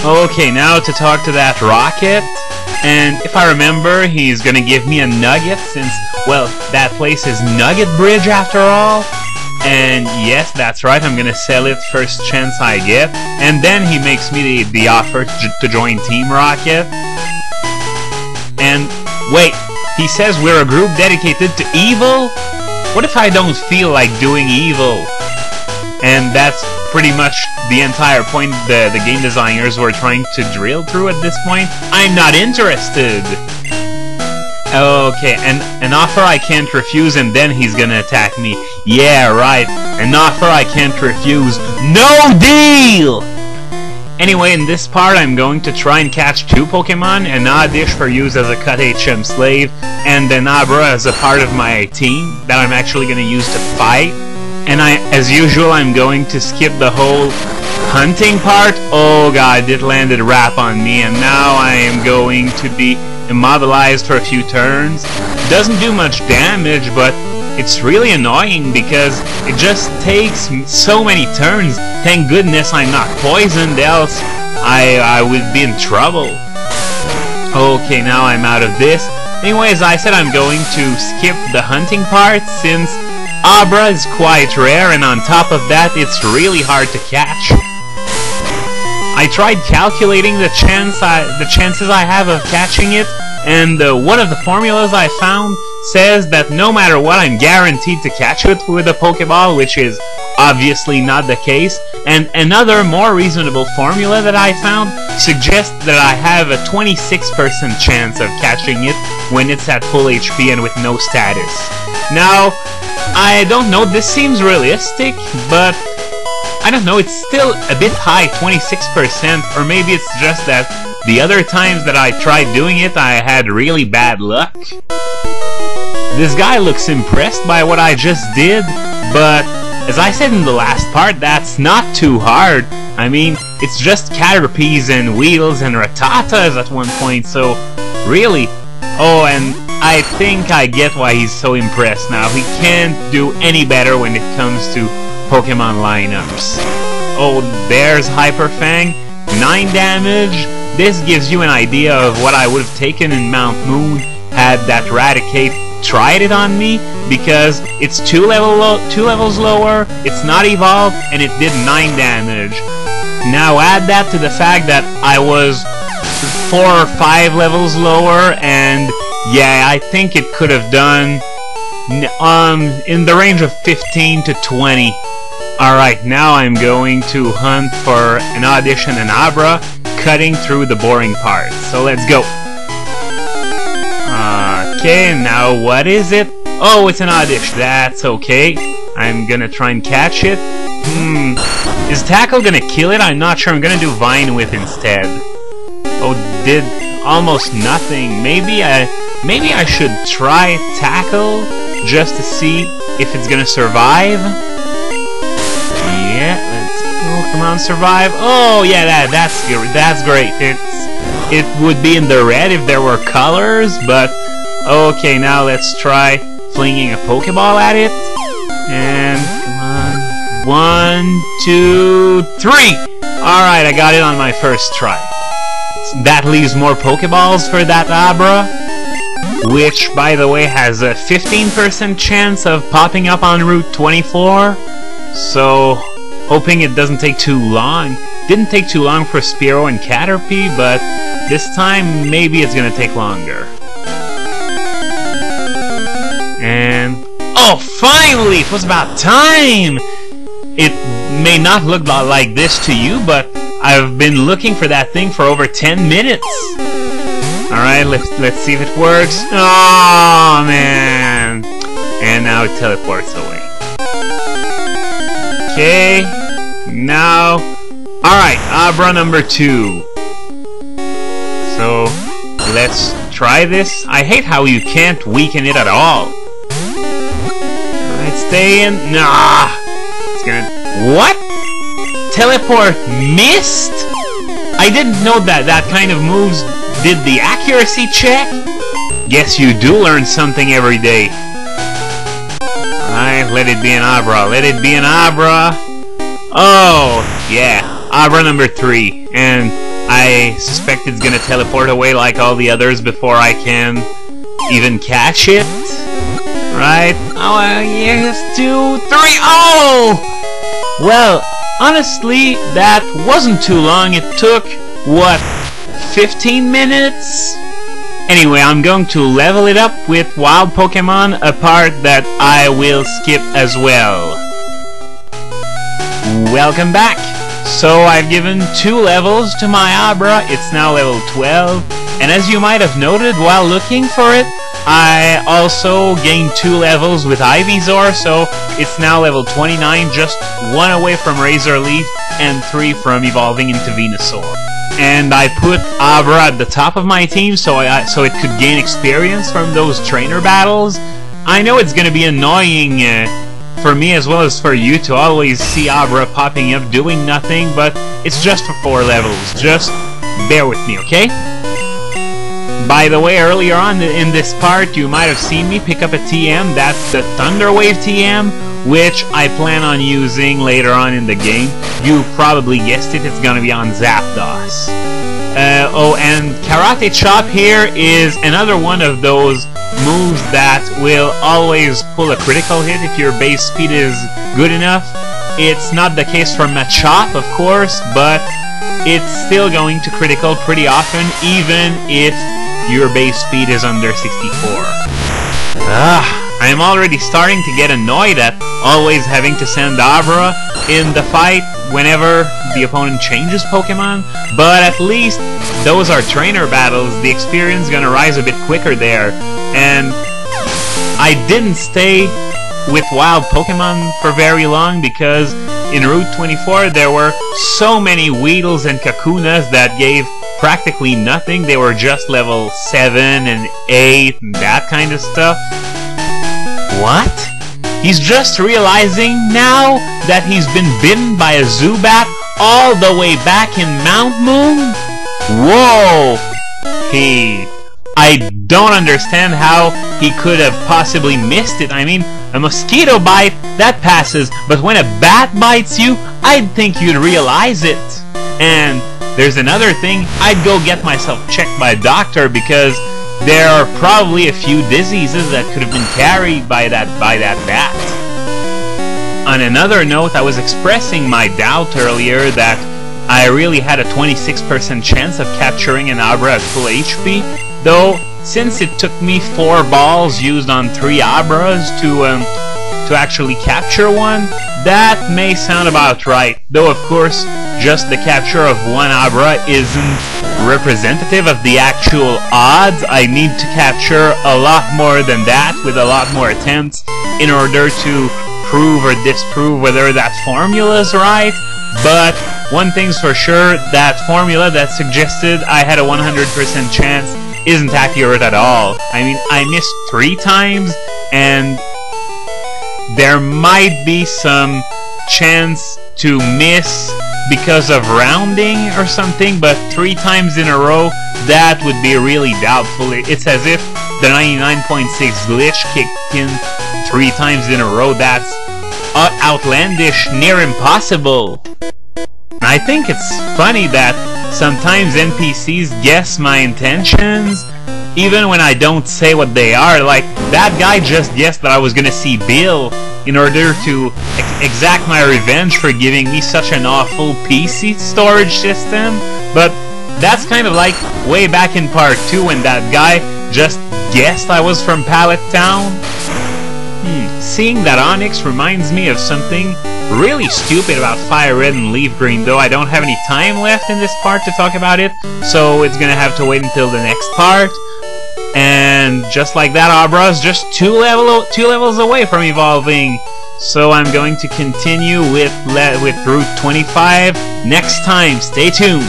Okay, now to talk to that rocket. And if I remember, he's gonna give me a nugget since, well, that place is Nugget Bridge after all. And yes, that's right, I'm gonna sell it first chance I get. And then he makes me the offer to join Team Rocket. And wait, he says we're a group dedicated to evil? What if I don't feel like doing evil? And that's pretty much the entire point the game designers were trying to drill through at this point. I'm not interested! Okay, and an offer I can't refuse, and then he's gonna attack me. Yeah, right, an offer I can't refuse. No deal! Anyway, in this part I'm going to try and catch 2 Pokémon, an Oddish for use as a cut HM slave, and an Abra as a part of my team that I'm actually gonna use to fight. And as usual, I'm going to skip the whole hunting part. Oh god, it landed rap on me, and now I am going to be immobilized for a few turns. It doesn't do much damage, but it's really annoying because it just takes so many turns. Thank goodness I'm not poisoned, else I would be in trouble. Okay, now I'm out of this. Anyway, as I said, I'm going to skip the hunting part since Abra is quite rare, and on top of that, it's really hard to catch. I tried calculating the chances I have of catching it, and one of the formulas I found says that no matter what, I'm guaranteed to catch it with a Pokeball, which is obviously not the case. And another more reasonable formula that I found suggests that I have a 26% chance of catching it when it's at full HP and with no status. Now, I don't know, this seems realistic, but I don't know, it's still a bit high, 26%, or maybe it's just that the other times that I tried doing it, I had really bad luck. This guy looks impressed by what I just did, but as I said in the last part, that's not too hard. I mean, it's just Caterpies and Wheels and Rattatas at one point, so really. Oh, and I think I get why he's so impressed now. He can't do any better when it comes to Pokemon lineups. Oh, there's Hyper Fang, 9 damage. This gives you an idea of what I would have taken in Mount Moon had that Raticate tried it on me, because it's 2 levels lower, it's not evolved, and it did 9 damage. Now add that to the fact that I was 4 or 5 levels lower, and yeah, I think it could have done in the range of 15 to 20. Alright, now I'm going to hunt for an Audition and Abra, cutting through the boring parts. So let's go. Okay, now what is it? Oh, it's an Oddish. That's okay. I'm gonna try and catch it. Is Tackle gonna kill it? I'm not sure. I'm gonna do Vine Whip instead. Oh, did almost nothing. Maybe I should try Tackle just to see if it's gonna survive. Yeah, let's go. Come on, survive. Oh, yeah, that's great. It would be in the red if there were colors, but okay, now let's try flinging a Pokeball at it. And come on. 1, 2, 3! Alright, I got it on my first try. That leaves more Pokeballs for that Abra, which, by the way, has a 15% chance of popping up on Route 24. So, hoping it doesn't take too long. Didn't take too long for Spearow and Caterpie, but this time maybe it's gonna take longer. And oh, finally! It was about time! It may not look like this to you, but I've been looking for that thing for over 10 minutes. Alright, let's see if it works. Oh man! And now it teleports away. Okay, now, alright, Abra number 2. So, let's try this. I hate how you can't weaken it at all. Alright, stay in. Nah! It's gonna. What? Teleport missed? I didn't know that kind of moves did the accuracy check. Guess you do learn something every day. Alright, let it be an Abra. Let it be an Abra. Oh, yeah. Abra number 3. And I suspect it's gonna teleport away like all the others before I can even catch it. Right? Oh, yes, 2, 3, oh! Well, honestly, that wasn't too long. It took, what, 15 minutes? Anyway, I'm going to level it up with wild Pokémon, a part that I will skip as well. Welcome back! So I've given 2 levels to my Abra, it's now level 12, and as you might have noted while looking for it, I also gained 2 levels with Ivysaur, so it's now level 29, just 1 away from Razor Leaf, and 3 from evolving into Venusaur. And I put Abra at the top of my team so it could gain experience from those trainer battles. I know it's gonna be annoying for me as well as for you to always see Abra popping up doing nothing, but it's just for 4 levels. Just bear with me, okay? By the way, earlier on in this part, you might have seen me pick up a TM. That's the Thunder Wave TM, which I plan on using later on in the game. You probably guessed it, it's gonna be on Zapdos. Oh, and Karate Chop here is another one of those moves that will always pull a critical hit if your base speed is good enough. It's not the case for Machop, of course, but it's still going to critical pretty often, even if your base speed is under 64. I am already starting to get annoyed at always having to send Abra in the fight whenever the opponent changes Pokemon, but at least those are trainer battles. The experience is gonna rise a bit quicker there, and I didn't stay with wild Pokemon for very long because in Route 24 there were so many Weedles and Kakunas that gave practically nothing. They were just level 7 and 8 and that kind of stuff. What? He's just realizing now that he's been bitten by a Zubat all the way back in Mount Moon? Whoa! I don't understand how he could have possibly missed it. I mean, a mosquito bite, that passes, but when a bat bites you, I'd think you'd realize it. And there's another thing, I'd go get myself checked by a doctor because there are probably a few diseases that could have been carried by that bat. On another note, I was expressing my doubt earlier that I really had a 26% chance of capturing an Abra at full HP, though since it took me 4 balls used on 3 Abras to actually capture one, that may sound about right. Though of course, just the capture of 1 Abra isn't representative of the actual odds. I need to capture a lot more than that with a lot more attempts in order to prove or disprove whether that formula is right. But one thing's for sure, that formula that suggested I had a 100% chance isn't accurate at all. I mean, I missed 3 times, and there might be some chance to miss because of rounding or something, but 3 times in a row, that would be really doubtful. It's as if the 99.6 glitch kicked in 3 times in a row. That's outlandish, near impossible. I think it's funny that sometimes NPCs guess my intentions, even when I don't say what they are. Like, that guy just guessed that I was gonna see Bill in order to exact my revenge for giving me such an awful PC storage system. But that's kind of like way back in part 2 when that guy just guessed I was from Pallet Town. Seeing that Onyx reminds me of something really stupid about Fire Red and Leaf Green, though I don't have any time left in this part to talk about it, so it's gonna have to wait until the next part. And just like that, Abra's just 2 levels away from evolving. So I'm going to continue with Route 25 next time. Stay tuned.